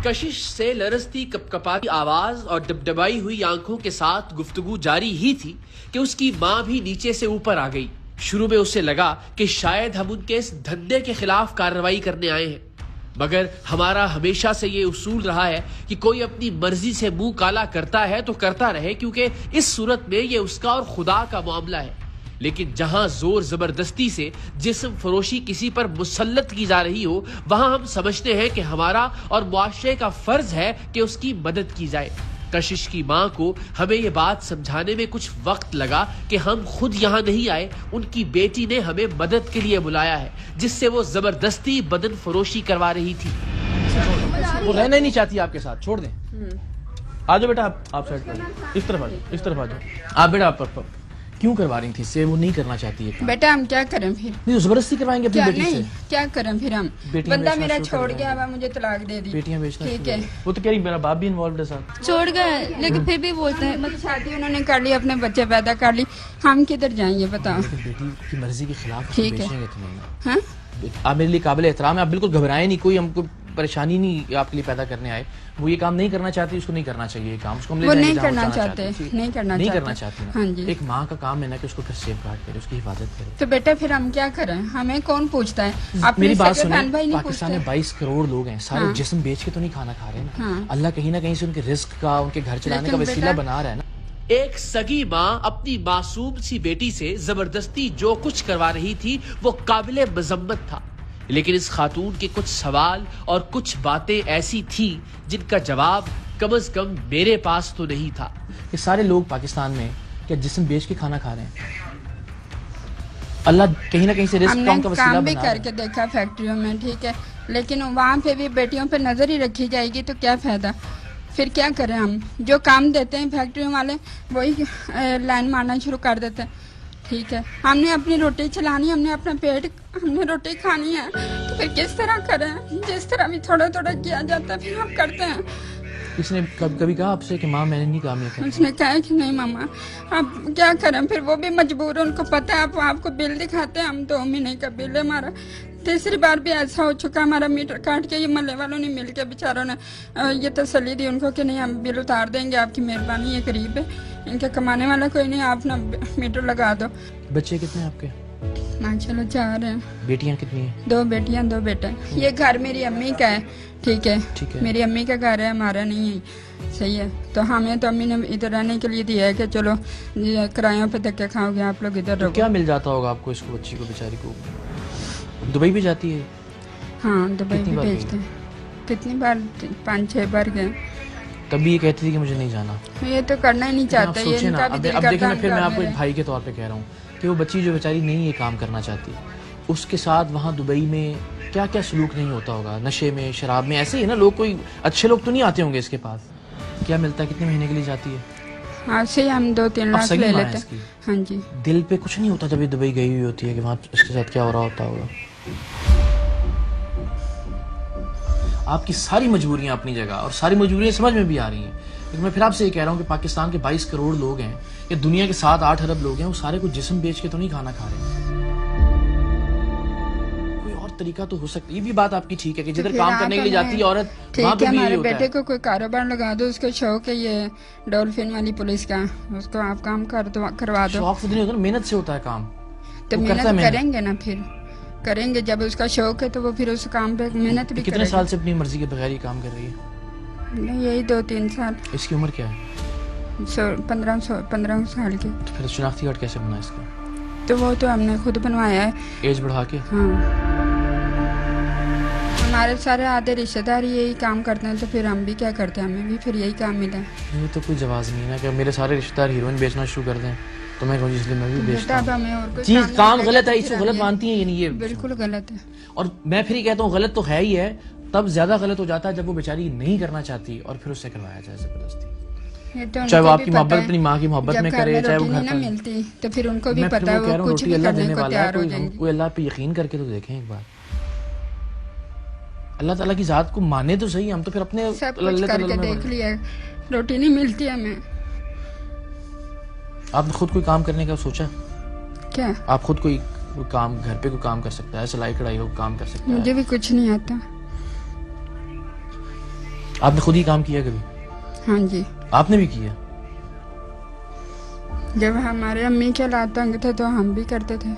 کشش سے لرزتی کپکپاتی آواز اور ڈبڈبائی ہوئی آنکھوں کے ساتھ گفتگو جاری ہی تھی کہ اس کی ماں بھی نیچے سے اوپر آ گئی۔ شروع میں اسے لگا کہ شاید ہم ان کے اس دھندے کے خلاف کارروائی کرنے آئے ہیں، مگر ہمارا ہمیشہ سے یہ اصول رہا ہے کہ کوئی اپنی مرضی سے منہ کالا کرتا ہے تو کرتا رہے، کیونکہ اس صورت میں یہ اس کا اور خدا کا معاملہ ہے۔ لیکن جہاں زور زبردستی سے جسم فروشی کسی پر مسلط کی جا رہی ہو، وہاں ہم سمجھتے ہیں کہ ہمارا اور معاشرے کا فرض ہے کہ اس کی مدد کی جائے۔ کشش کی ماں کو ہمیں یہ بات سمجھانے میں کچھ وقت لگا کہ ہم خود یہاں نہیں آئے، ان کی بیٹی نے ہمیں مدد کے لیے بلایا ہے، جس سے وہ زبردستی بدن فروشی کروا رہی تھی۔ وہ رہنا ہی نہیں چاہتی آپ کے ساتھ، چھوڑ دیں۔ آ جاؤ بیٹا، آپ سائڈ پر اس طرف آ جاؤ، اس طرف آ جاؤ۔ آپ بیٹا آپ کیوں کروا رہی تھی اس سے؟ وہ نہیں کرنا چاہتی ہے بیٹا، ہم کیا کریں پھر؟ نہیں، زبردستی کروائیں گے اپنی بیٹی سے؟ کیا کریں پھر ہم؟ بندہ میرا چھوڑ گیا، اب مجھے طلاق دے دی۔ بیٹیاں بیچنا ٹھیک ہے، وہ تو کہہ رہی میرا باپ بھی انوالوڈ ہے ساتھ۔ چھوڑ گئے لیکن پھر بھی بولتے ہیں شادی انہوں نے کر لی، اپنے بچے پیدا کر لی، ہم کدھر جائیں گے بتاؤ؟ بیٹی کی مرضی کے خلاف ٹھیک ہے، بیچیں گے تمہیں؟ ہاں آپ میرے لیے قابل احترام ہے، آپ بالکل گھبرائیں نہیں، کوئی ہم کو پریشانی نہیں آپ کے لیے پیدا کرنے آئے۔ وہ یہ کام نہیں کرنا چاہتی، اس کو نہیں کرنا چاہیے یہ کام، اس کو ہم لے جائیں گے نہیں جہاں کرنا وہ چاہتے، نہیں کرنا چاہتے۔ ہاں جی، ایک ماں کا کام ہے نا کہ اس کو پھر سیف گارڈ کرے، اس کی حفاظت کرے۔ تو بیٹا پھر ہم کیا کریں؟ ہمیں کون پوچھتا ہے؟ میری بات سنیں، پاکستان میں 22 کروڑ لوگ ہیں، سارے جسم بیچ کے تو نہیں کھانا کھا رہے نا۔ اللہ کہیں نہ کہیں سے ان کے رزق کا، ان کے گھر چلانے کا وسیلہ بنا رہا ہے نا۔ ایک سگی ماں اپنی معصوم سی بیٹی سے زبردستی جو کچھ کروا رہی تھی وہ قابل مذمت تھا، لیکن اس خاتون کے کچھ سوال اور کچھ باتیں ایسی تھیں جن کا جواب کم از کم میرے پاس تو نہیں تھا۔ کہ سارے لوگ پاکستان میں کیا جسم بیچ کے کھانا کھا رہے ہیں؟ اللہ کہیں نہ کہیں سے رزق کا ان کا وسیلہ بنا رہا ہے۔ ہم نے کام بھی کر کے دیکھا فیکٹریوں میں، ٹھیک ہے، لیکن وہاں پہ بھی بیٹیوں پہ نظر ہی رکھی جائے گی تو کیا فائدہ؟ پھر کیا کریں ہم؟ جو کام دیتے ہیں فیکٹریوں والے وہی لائن مارنا شروع کر دیتے ہیں۔ ٹھیک ہے، ہم نے اپنی روٹی چلانی، ہم نے اپنا پیٹ، ہم نے روٹی کھانی ہے، تو پھر کس طرح کریں؟ جس طرح بھی تھوڑا تھوڑا کیا جاتا ہے پھر ہم کرتے ہیں۔ اس نے کبھی کہا آپ سے کہ ماں میں نے نہیں کام کیا؟ اس نے کہا کہ نہیں ماما، اب کیا کریں؟ پھر وہ بھی مجبور، ان کو پتہ ہے، آپ کو بل دکھاتے ہیں، ہم 2 مہینے کا بل ہے ہمارا۔ تیسری بار بھی ایسا ہو چکا، ہمارا میٹر کاٹ کے یہ محلے والوں نے مل کے بیچاروں نے یہ تسلی دی ان کو کہ نہیں ہم بل اتار دیں گے، آپ کی مہربانی، یہ غریب ہے، ان کے کمانے والا کوئی نہیں، آپ نا میٹر لگا دو۔ بچے کتنے ہیں آپ کے؟ ماشاءاللہ 4 ہیں۔ بیٹیاں کتنی ہیں؟ 2 بیٹیاں 2 بیٹے۔ یہ گھر میری امی کا ہے، ٹھیک ہے، میری امی کا گھر ہے، ہمارا نہیں ہے، صحیح ہے۔ تو ہمیں تو امی نے ادھر رہنے کے لیے دیا ہے کہ چلو کرایوں پہ دھکے کھاؤ گے آپ لوگ، ادھر رہو۔ کیا مل جاتا ہوگا آپ کو اس کو، بچی کو بیچاری کو؟ دبئی بھی جاتی ہے؟ ہاں دبئی بھی بھیجتے ہیں، کتنی بار 5-6 بار گئے۔ تب بھی یہ کہتی تھی کہ مجھے نہیں جانا۔ یہ تو کرنا ہی نہیں چاہتا، یہ ان کا بھی دل کرتا ہے۔ اب دیکھیں نا، پھر میں آپ کو ایک بھائی کے طور پہ کہہ رہا ہوں کہ وہ بچی جو بیچاری نہیں یہ کام کرنا چاہتی، اس کے ساتھ وہاں دبئی میں کیا کیا سلوک نہیں ہوتا ہوگا، نشے میں، شراب میں، ایسے ہی نا لوگ، کوئی اچھے لوگ تو نہیں آتے ہوں گے اس کے پاس۔ کیا ملتا ہے؟ کتنے مہینے کے لیے جاتی ہے؟ ہاں سے ہم 2-3 لاکھ لے لیتے ہیں۔ ہاں جی، دل پہ کچھ نہیں ہوتا جب یہ دبئی گئی ہوئی ہوتی ہے کہ وہاں اس کے ساتھ کیا ہو رہا ہوتا ہوگا؟ آپ کی ساری مجبوریاں اپنی جگہ اور ساری مجبوریاں سمجھ میں بھی آ رہی ہیں، لیکن میں پھر آپ سے یہ کہہ رہا ہوں کہ پاکستان کے 22 کروڑ لوگ ہیں، یا دنیا کے 7-8 ارب لوگ ہیں، وہ سارے کو جسم بیچ کے تو نہیں کھانا کھا رہے ہیں۔ کوئی اور طریقہ تو ہو سکتا ہے۔ یہ بھی بات آپ کی ٹھیک ہے کہ جدھر کام کرنے کے لیے جاتی ہے عورت، وہاں پہ بھی ہمارے بیٹے کو کوئی کاروبار لگا دو، اس کو شوق ہے یہ ڈولفن والی پولیس کا، اس کو آپ کام کروا دو۔ شوق سے نہیں ہوتا، محنت سے ہوتا ہے کام۔ تو محنت کریں گے نا، پھر کریں گے، جب اس کا شوق ہے تو وہ پھر اس کام پہ محنت بھی کرے گا۔ کتنے سال سے اپنی مرضی کے بغیر ہی کام کر رہی ہے؟ یہی 2-3 سال۔ اس کی عمر کیا ہے؟ 15 سال کی۔ تو پھر شناختی کارڈ کیسے بنا اس کا؟ تو وہ تو ہم نے خود بنوایا ہے، ایج بڑھا کے۔ ہاں، ہمارے سارے آدھے رشتے دار یہی کام کرتے ہیں، تو پھر ہم بھی کیا کرتے ہیں، ہمیں بھی پھر یہی کام ملا ہے۔ یہ تو کوئی جواز نہیں ہے نا کہ میرے سارے رشتے دار ہیروئن بیچنا شروع کر دیں تو میں کہوں اس لیے میں بھی بیچتا ہوں۔ چیز کام غلط ہے، اس کو غلط مانتی ہیں، یعنی یہ بالکل غلط ہے۔ اور میں پھر یہ کہتا ہوں غلط تو ہے ہی ہے، تب زیادہ غلط ہو جاتا ہے جب وہ بیچاری نہیں کرنا چاہتی اور پھر اس سے کروایا جائے زبردستی۔ چاہے وہ آپ کی محبت اپنی ماں کی محبت میں کرے، چاہے وہ گھر پر ملتی، تو پھر ان کو بھی پتا ہے وہ کچھ بھی کرنے کو تیار ہو جائیں گے۔ کوئی اللہ پہ یقین کر کے تو دیکھیں ایک بار، اللہ تعالیٰ کی ذات کو مانے تو صحیح۔ ہم تو پھر اپنے سب کچھ کر کے دیکھ لیا، روٹی نہیں ملتی ہمیں۔ آپ نے خود کوئی کام کرنے کا سوچا؟ کیا آپ خود کوئی کام گھر پہ کوئی کام کر سکتا ہے، سلائی کڑھائی کا کام کر سکتا ہے؟ مجھے بھی کچھ نہیں آتا۔ آپ نے خود ہی کام کیا کبھی؟ ہاں جی، آپ نے بھی کیا؟ جب ہمارے امی کے حالات تنگ تھے تو ہم بھی کرتے تھے.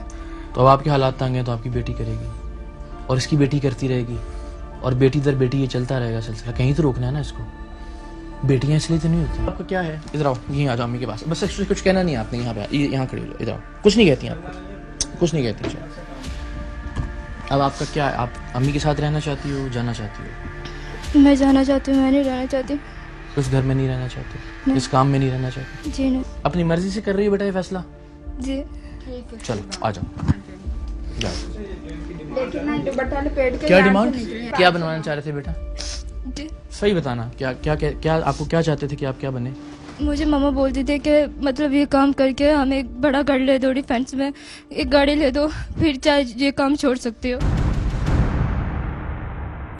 تو اب آپ کے حالات تنگ ہیں تو آپ کی بیٹی کرے گی اور اس کی بیٹی کرتی رہے گی اور بیٹی در بیٹی یہ چلتا رہے گا سلسلہ. کہیں تو روکنا ہے نا اس کو. بیٹیاں اس لیے تو نہیں ہوتی. آپ کا کیا ہے؟ ادھر آؤ، یہیں آ جاؤ امی کے پاس. بس کچھ کہنا نہیں آپ نے. یہاں پہ یہاں کھڑی ہو جاؤ. ادھر آؤ. کچھ نہیں کہتی آپ کو، کچھ نہیں کہتی. اب آپ کا کیا ہے؟ آپ امی کے ساتھ رہنا چاہتی ہو، جانا چاہتی ہو؟ میں جانا چاہتی ہوں، میں نہیں رہنا چاہتی. اس گھر میں نہیں رہنا چاہتی؟ اس کام میں نہیں رہنا چاہتی؟ جی نہیں. اپنی مرضی سے کر رہی ہے بیٹا یہ فیصلہ؟ جی. چلو آ جاؤ. جاؤ. لیکن میں دوپٹہ لپیٹ کے کیا یہاں سے ڈیمانڈ، نکلی. کیا بنوانا چاہ رہے تھے بیٹا؟ جی صحیح بتانا. کیا آپ کو کیا چاہتے تھے کہ آپ کیا بنے؟ مجھے ماما بولتی تھی کہ مطلب یہ کام کر کے ہمیں ایک بڑا گھر لے دو ڈیفینس میں، ایک گاڑی لے دو، پھر چاہے یہ کام چھوڑ سکتے ہو.